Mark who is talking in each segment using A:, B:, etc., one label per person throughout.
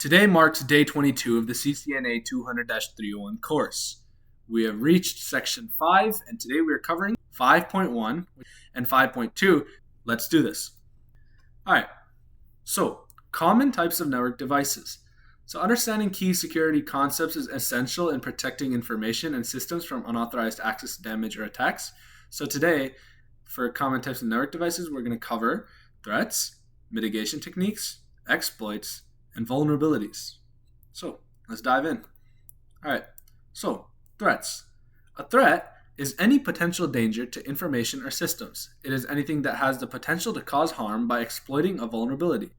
A: Today marks day 22 of the CCNA 200-301 course. We have reached section 5, and today we are covering 5.1 and 5.2. Let's do this. All right, so common types of network devices. So understanding key security concepts is essential in protecting information and systems from unauthorized access, damage, or attacks. So today, for common types of network devices, we're going to cover threats, mitigation techniques, exploits, and vulnerabilities. So let's dive in. All right, so threats. A threat is any potential danger to information or systems. It is anything that has the potential to cause harm by exploiting a vulnerability.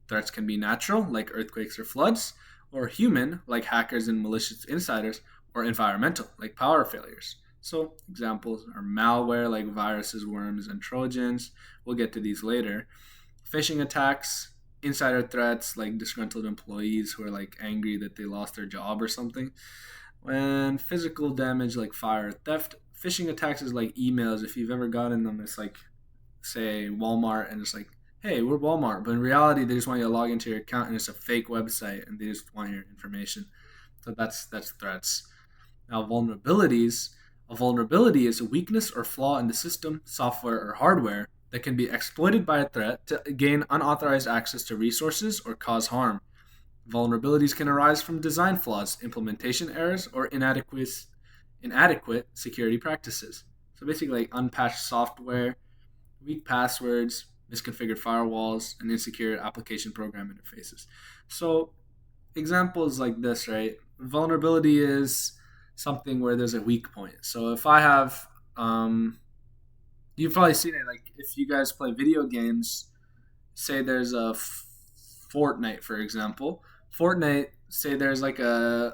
A: Threats can be natural, like earthquakes or floods, or human, like hackers and malicious insiders, or environmental, like power failures. So examples are malware, like viruses, worms, and trojans. We'll get to these later. Phishing attacks, insider threats, like disgruntled employees who are like angry that they lost their job or something. And physical damage, like fire, theft. Phishing attacks is like emails. If you've ever gotten them, it's like, say, Walmart, and it's like, hey, we're Walmart, but in reality, they just want you to log into your account, and it's a fake website, and they just want your information. So that's threats. Now, vulnerabilities. A vulnerability is a weakness or flaw in the system, software, or hardware that can be exploited by a threat to gain unauthorized access to resources or cause harm. Vulnerabilities can arise from design flaws, implementation errors, or inadequate security practices. So basically, like unpatched software, weak passwords, misconfigured firewalls, and insecure application program interfaces. So examples like this, right? Vulnerability is something where there's a weak point. So if I have, you've probably seen it, like if you guys play video games, say there's a Fortnite, for example. Fortnite, say there's an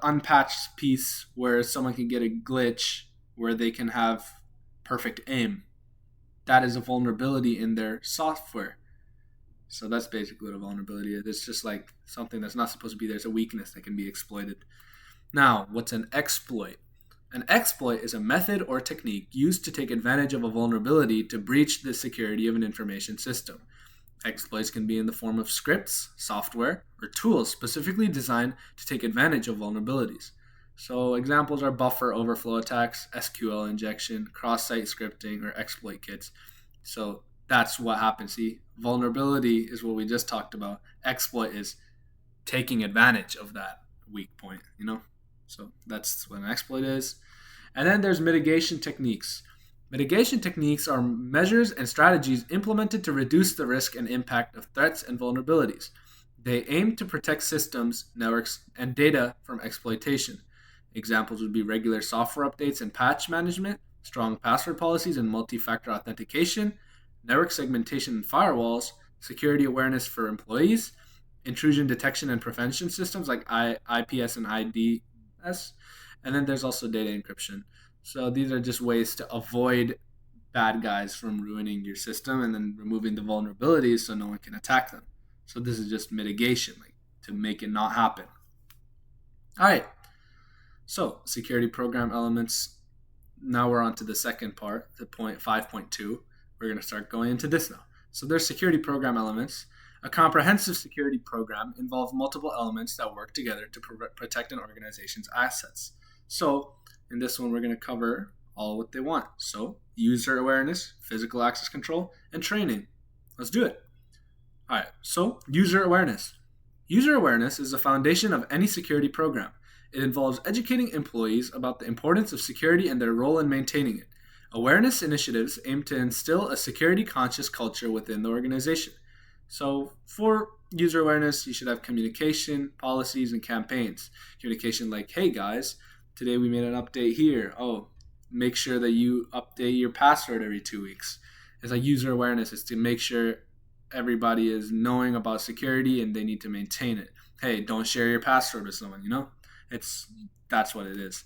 A: unpatched piece where someone can get a glitch where they can have perfect aim. That is a vulnerability in their software. So that's basically what a vulnerability is. It's just like something that's not supposed to be there. It's a weakness that can be exploited. Now, what's an exploit? An exploit is a method or technique used to take advantage of a vulnerability to breach the security of an information system. Exploits can be in the form of scripts, software, or tools specifically designed to take advantage of vulnerabilities. So examples are buffer overflow attacks, SQL injection, cross-site scripting, or exploit kits. So that's what happens. See, vulnerability is what we just talked about. Exploit is taking advantage of that weak point, So that's what an exploit is. And then there's mitigation techniques. Mitigation techniques are measures and strategies implemented to reduce the risk and impact of threats and vulnerabilities. They aim to protect systems, networks, and data from exploitation. Examples would be regular software updates and patch management, strong password policies and multi-factor authentication, network segmentation and firewalls, security awareness for employees, intrusion detection and prevention systems like IPS and IDS, and then there's also data encryption. So these are just ways to avoid bad guys from ruining your system and then removing the vulnerabilities so no one can attack them. So this is just mitigation, like to make it not happen. All right. So security program elements. Now we're on to the second part, the point 5.2. We're going to start going into this now. So there's security program elements. A comprehensive security program involves multiple elements that work together to protect an organization's assets. So in this one, we're going to cover all what they want. So user awareness, physical access control, and training. Let's do it. All right, so user awareness. User awareness is the foundation of any security program. It involves educating employees about the importance of security and their role in maintaining it. Awareness initiatives aim to instill a security-conscious culture within the organization. So for user awareness, you should have communication, policies, and campaigns. Communication like, hey guys, today we made an update here. Oh, make sure that you update your password every 2 weeks. It's like user awareness is to make sure everybody is knowing about security and they need to maintain it. Hey, don't share your password with someone, That's what it is.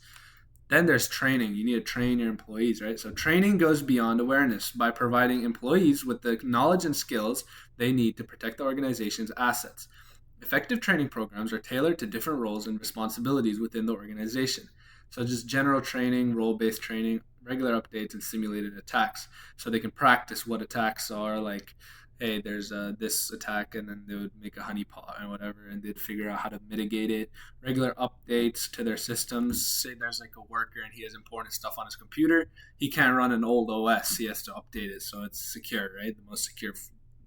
A: Then there's training. You need to train your employees, right? So training goes beyond awareness by providing employees with the knowledge and skills they need to protect the organization's assets. Effective training programs are tailored to different roles and responsibilities within the organization. So just general training, role-based training, regular updates, and simulated attacks. So they can practice what attacks are, like hey, there's this attack, and then they would make a honeypot or whatever, and they'd figure out how to mitigate it. Regular updates to their systems. Say there's like a worker and he has important stuff on his computer. He can't run an old OS. He has to update it so it's secure, right? The most secure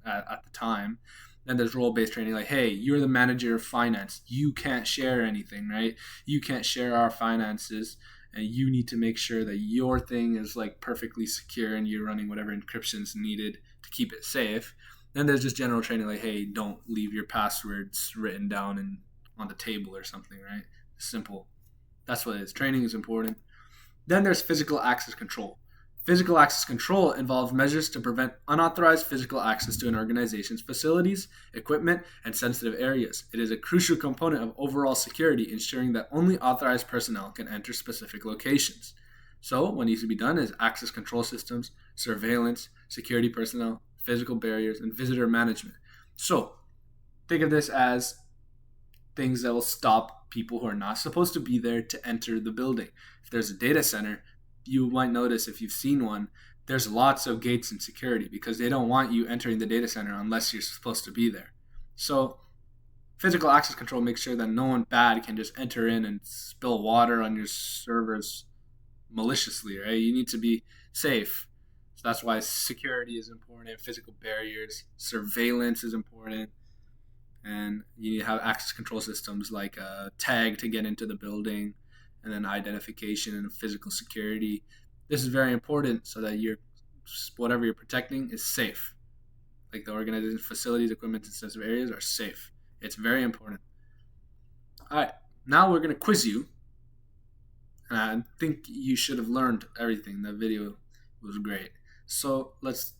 A: at the time. Then there's role-based training, like, hey, you're the manager of finance. You can't share anything, right? You can't share our finances, and you need to make sure that your thing is like perfectly secure and you're running whatever encryption is needed to keep it safe. Then there's just general training, like, hey, don't leave your passwords written down on the table or something, right? Simple. That's what it is. Training is important. Then there's physical access control. Physical access control involves measures to prevent unauthorized physical access to an organization's facilities, equipment, and sensitive areas. It is a crucial component of overall security, ensuring that only authorized personnel can enter specific locations. So, what needs to be done is access control systems, surveillance, security personnel, physical barriers, and visitor management. So, think of this as things that will stop people who are not supposed to be there to enter the building. If there's a data center, you might notice, if you've seen one, there's lots of gates and security because they don't want you entering the data center unless you're supposed to be there. So physical access control makes sure that no one bad can just enter in and spill water on your servers maliciously, right? You need to be safe. So that's why security is important, physical barriers, surveillance is important, and you need to have access control systems like a tag to get into the building, and then identification and physical security. This is very important so that whatever you're protecting is safe. Like the organization, facilities, equipment, and sensitive areas are safe. It's very important. All right, now we're going to quiz you. And I think you should have learned everything. The video was great. So let's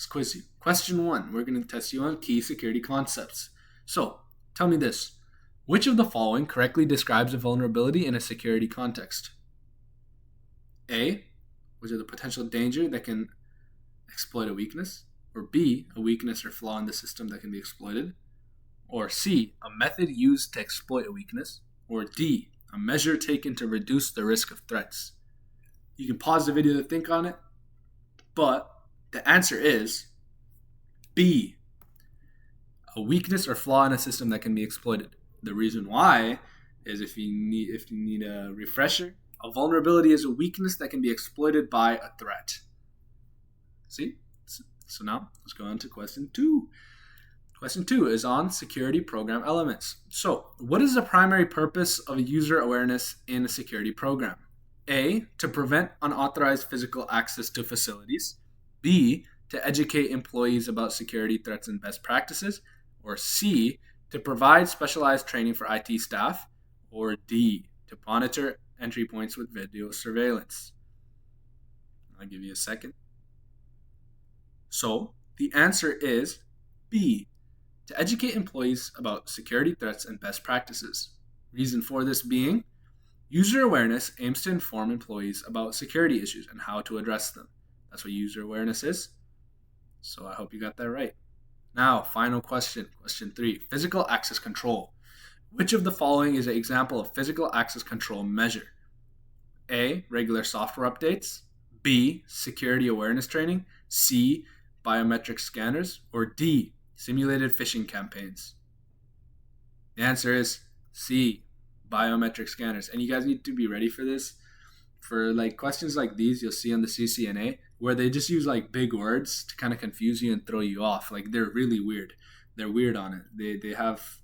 A: quiz you. Question 1, we're going to test you on key security concepts. So tell me this. Which of the following correctly describes a vulnerability in a security context? A, which is the potential danger that can exploit a weakness? Or B, a weakness or flaw in the system that can be exploited? Or C, a method used to exploit a weakness? Or D, a measure taken to reduce the risk of threats? You can pause the video to think on it, but the answer is B, a weakness or flaw in a system that can be exploited. The reason why is if you need a refresher, a vulnerability is a weakness that can be exploited by a threat. See? So now let's go on to question 2. Question 2 is on security program elements. So what is the primary purpose of user awareness in a security program? A, to prevent unauthorized physical access to facilities. B, to educate employees about security threats and best practices. Or C, to provide specialized training for IT staff. Or D, to monitor entry points with video surveillance. I'll give you a second. So the answer is B, to educate employees about security threats and best practices. Reason for this being, user awareness aims to inform employees about security issues and how to address them. That's what user awareness is. So I hope you got that right. Now, final question, question 3, physical access control. Which of the following is an example of physical access control measure? A, regular software updates. B, security awareness training. C, biometric scanners. Or D, simulated phishing campaigns. The answer is C, biometric scanners. And you guys need to be ready for this. For like questions like these, you'll see on the CCNA where they just use like big words to kind of confuse you and throw you off. Like they're really weird. They're weird on it. They have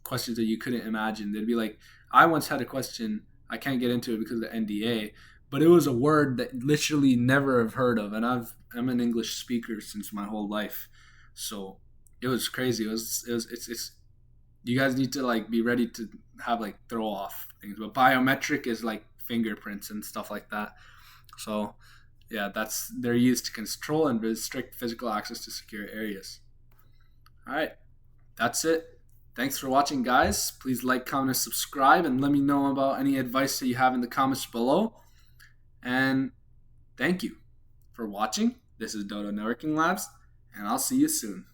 A: questions that you couldn't imagine. They'd be like, I once had a question, I can't get into it because of the NDA, but it was a word that literally never have heard of, and I'm an English speaker since my whole life, so it was crazy. It's you guys need to like be ready to have like throw off things. But biometric is like fingerprints and stuff like that. So yeah, they're used to control and restrict physical access to secure areas. All right, that's it. Thanks for watching, guys. Please like, comment, and subscribe, and let me know about any advice that you have in the comments below. And thank you for watching. This is Daud N Networking Labs, and I'll see you soon.